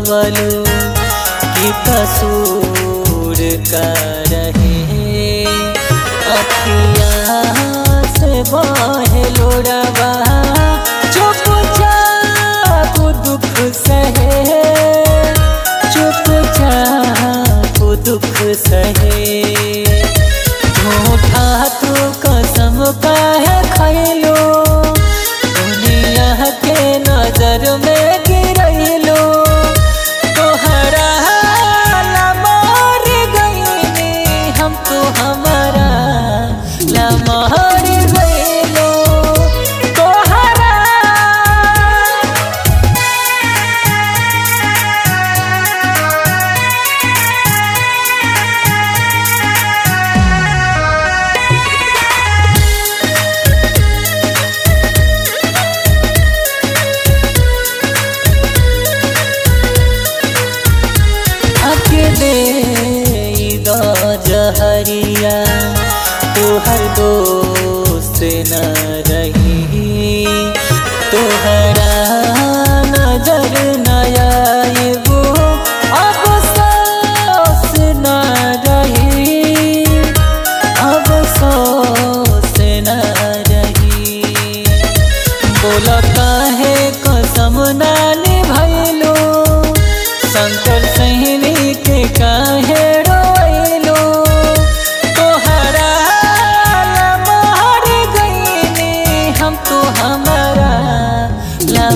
भुलवलू कि कसूर का रहे। अखियाँ से बहे लोड़वा चुपचाप दुख सहे, चुपचाप दुख सहे। झूठा तू कसम काहे खैलो, दुनिया के नजर में गिरैलो। तोहरा ला मर गईनी हम, तो हमारा ला मर गईलो। तोहरा दे दो जहरिया, तोहर दोस्त न रही। तोहरा नजर न आएबो अफसोस न रही, अफसोस न रही। बोला काहे कसम ना निभैलो, शंकर सहेली के काहे रोइलो। तोहरा ला मर गईनी हम, तो हमारा ला